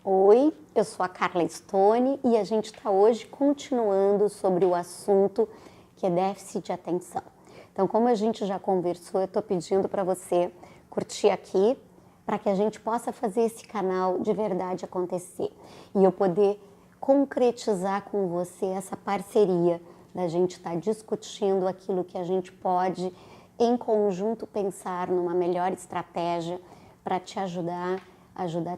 Oi, eu sou a Carla Stone e a gente está hoje continuando sobre o assunto que é déficit de atenção. Então, como a gente já conversou, eu estou pedindo para você curtir aqui para que a gente possa fazer esse canal de verdade acontecer e eu poder concretizar com você essa parceria da gente estar discutindo aquilo que a gente pode em conjunto pensar numa melhor estratégia para te ajudar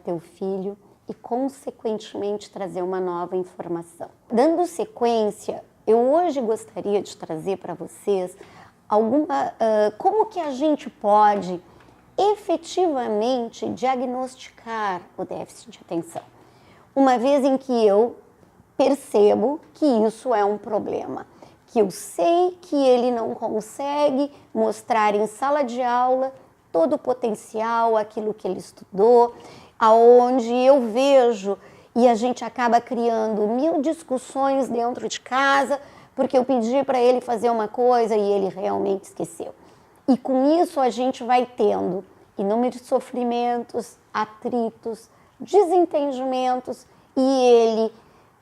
teu filho e, consequentemente, trazer uma nova informação. Dando sequência, eu hoje gostaria de trazer para vocês como que a gente pode efetivamente diagnosticar o déficit de atenção. Uma vez em que eu percebo que isso é um problema, que eu sei que ele não consegue mostrar em sala de aula todo o potencial, aquilo que ele estudou, aonde eu vejo e a gente acaba criando 1000 discussões dentro de casa porque eu pedi para ele fazer uma coisa e ele realmente esqueceu. E com isso a gente vai tendo inúmeros sofrimentos, atritos, desentendimentos e ele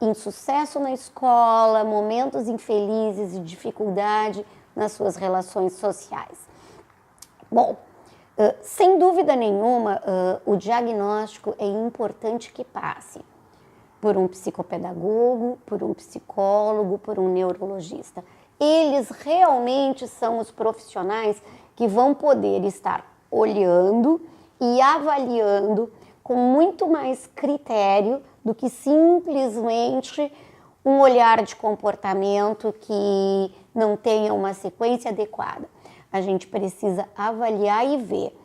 insucesso na escola, momentos infelizes e dificuldade nas suas relações sociais. Bom, sem dúvida nenhuma, o diagnóstico é importante que passe por um psicopedagogo, por um psicólogo, por um neurologista. Eles realmente são os profissionais que vão poder estar olhando e avaliando com muito mais critério do que simplesmente um olhar de comportamento que não tenha uma sequência adequada. A gente precisa avaliar e ver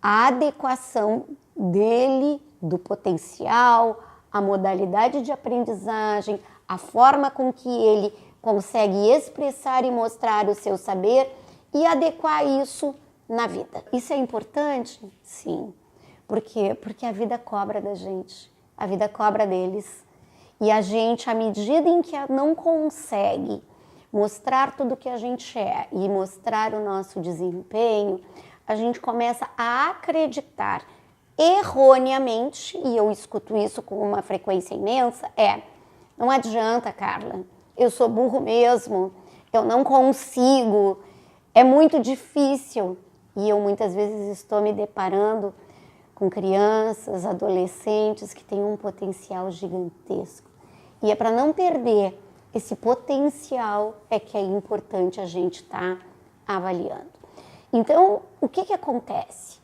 a adequação dele, do potencial, a modalidade de aprendizagem, a forma com que ele consegue expressar e mostrar o seu saber e adequar isso na vida. Isso é importante? Sim. Por quê? Porque a vida cobra da gente, a vida cobra deles. E a gente, à medida em que não consegue mostrar tudo que a gente é e mostrar o nosso desempenho, a gente começa a acreditar erroneamente, e eu escuto isso com uma frequência imensa, não adianta, Carla, eu sou burro mesmo, eu não consigo, é muito difícil. E eu muitas vezes estou me deparando com crianças, adolescentes que têm um potencial gigantesco. E é para não perder esse potencial que é importante a gente estar avaliando. Então, o que acontece?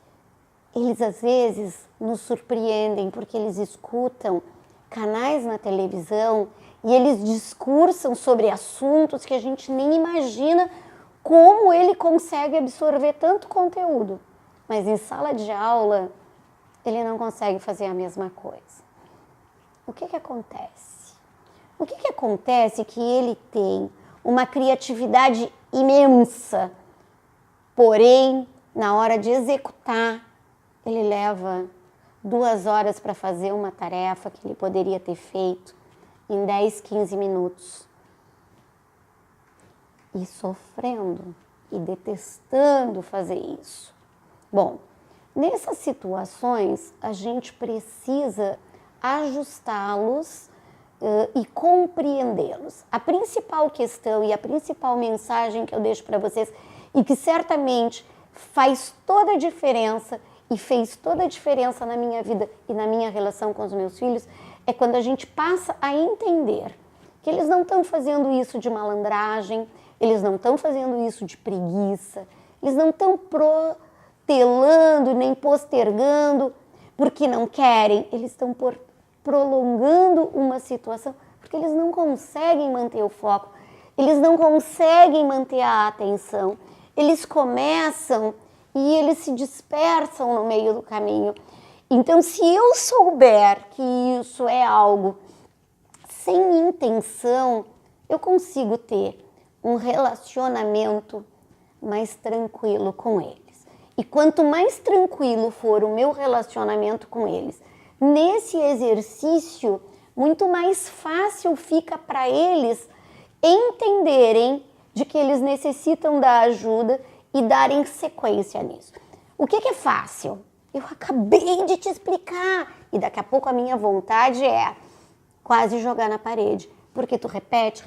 Eles às vezes nos surpreendem porque eles escutam canais na televisão e eles discursam sobre assuntos que a gente nem imagina como ele consegue absorver tanto conteúdo. Mas em sala de aula, ele não consegue fazer a mesma coisa. O que acontece? O que acontece é que ele tem uma criatividade imensa, porém, na hora de executar, ele leva 2 horas para fazer uma tarefa que ele poderia ter feito em 10, 15 minutos. E sofrendo e detestando fazer isso. Bom, nessas situações, a gente precisa ajustá-los e compreendê-los. A principal questão e a principal mensagem que eu deixo para vocês e que certamente faz toda a diferença e fez toda a diferença na minha vida e na minha relação com os meus filhos é quando a gente passa a entender que eles não estão fazendo isso de malandragem, eles não estão fazendo isso de preguiça, eles não estão protelando nem postergando porque não querem, eles estão prolongando uma situação porque eles não conseguem manter o foco, eles não conseguem manter a atenção, eles começam e eles se dispersam no meio do caminho. Então, se eu souber que isso é algo sem intenção, eu consigo ter um relacionamento mais tranquilo com eles. E quanto mais tranquilo for o meu relacionamento com eles, nesse exercício, muito mais fácil fica para eles entenderem de que eles necessitam da ajuda e darem sequência nisso. O que é fácil? Eu acabei de te explicar E daqui a pouco a minha vontade é quase jogar na parede. Porque tu repete,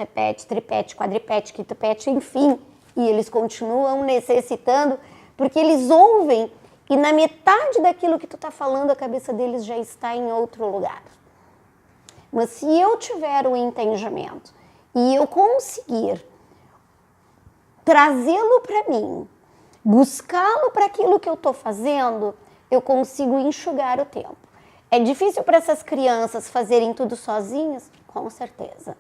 tripete, quadripete, quintupete, enfim. E eles continuam necessitando, porque eles ouvem e na metade daquilo que tu tá falando, a cabeça deles já está em outro lugar. Mas se eu tiver o entendimento e eu conseguir trazê-lo para mim, buscá-lo para aquilo que eu estou fazendo, eu consigo enxugar o tempo. É difícil para essas crianças fazerem tudo sozinhas? Com certeza.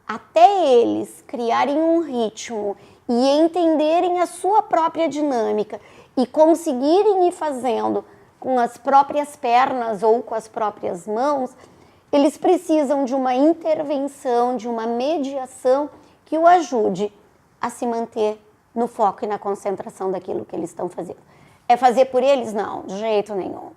Até eles criarem um ritmo e entenderem a sua própria dinâmica e conseguirem ir fazendo com as próprias pernas ou com as próprias mãos, eles precisam de uma intervenção, de uma mediação que o ajude a se manter no foco e na concentração daquilo que eles estão fazendo. É fazer por eles? Não, de jeito nenhum.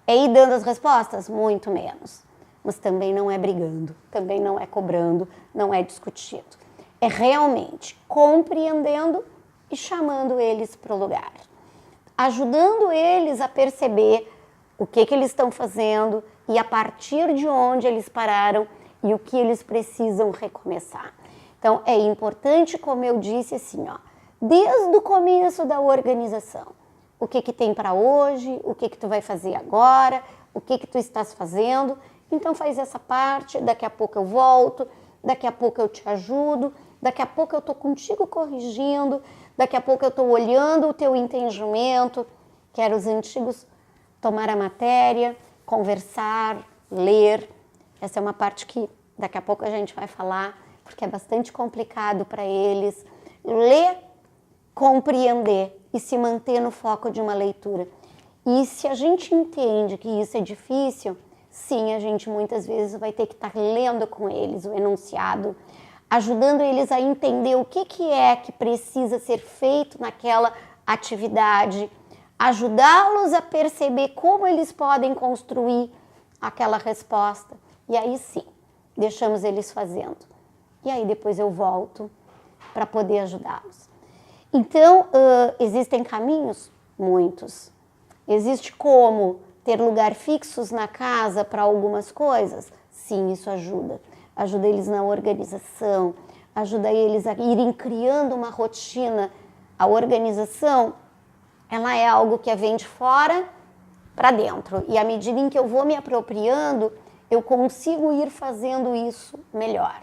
É ir dando as respostas? Muito menos. Mas também não é brigando, também não é cobrando, não é discutindo. É realmente compreendendo e chamando eles para o lugar. Ajudando eles a perceber o que eles estão fazendo e a partir de onde eles pararam e o que eles precisam recomeçar. Então, é importante, como eu disse, assim, ó, desde o começo da organização. O que tem para hoje, o que tu vai fazer agora, o que tu estás fazendo. Então, faz essa parte, daqui a pouco eu volto, daqui a pouco eu te ajudo, daqui a pouco eu estou contigo corrigindo, daqui a pouco eu estou olhando o teu entendimento, que eram os antigos tomar a matéria, conversar, ler. Essa é uma parte que daqui a pouco a gente vai falar, porque é bastante complicado para eles. Ler, compreender e se manter no foco de uma leitura. E se a gente entende que isso é difícil, sim, a gente muitas vezes vai ter que estar lendo com eles o enunciado, ajudando eles a entender o que é que precisa ser feito naquela atividade, ajudá-los a perceber como eles podem construir aquela resposta. E aí sim, deixamos eles fazendo. E aí depois eu volto para poder ajudá-los. Então, existem caminhos? Muitos. Existe como ter lugar fixos na casa para algumas coisas? Sim, isso ajuda. Ajuda eles na organização, ajuda eles a irem criando uma rotina. A organização, ela é algo que vem de fora para dentro. E à medida em que eu vou me apropriando, eu consigo ir fazendo isso melhor.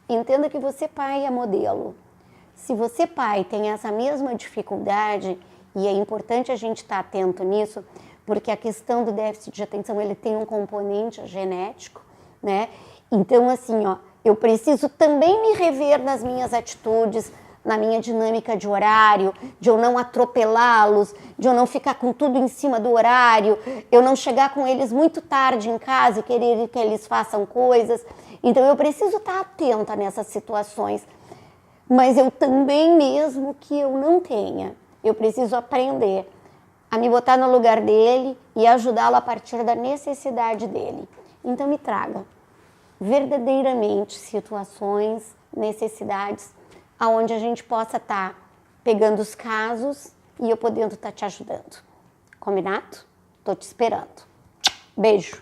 Entenda que você, pai, é modelo. Se você, pai, tem essa mesma dificuldade, e é importante a gente estar atento nisso, porque a questão do déficit de atenção, ele tem um componente genético, né? Então, assim, ó, eu preciso também me rever nas minhas atitudes, na minha dinâmica de horário, de eu não atropelá-los, de eu não ficar com tudo em cima do horário, eu não chegar com eles muito tarde em casa e querer que eles façam coisas. Então, eu preciso estar atenta nessas situações. Mas eu também, mesmo que eu não tenha, eu preciso aprender a me botar no lugar dele e ajudá-lo a partir da necessidade dele. Então me traga verdadeiramente situações, necessidades, aonde a gente possa estar pegando os casos e eu podendo estar te ajudando. Combinado? Tô te esperando. Beijo!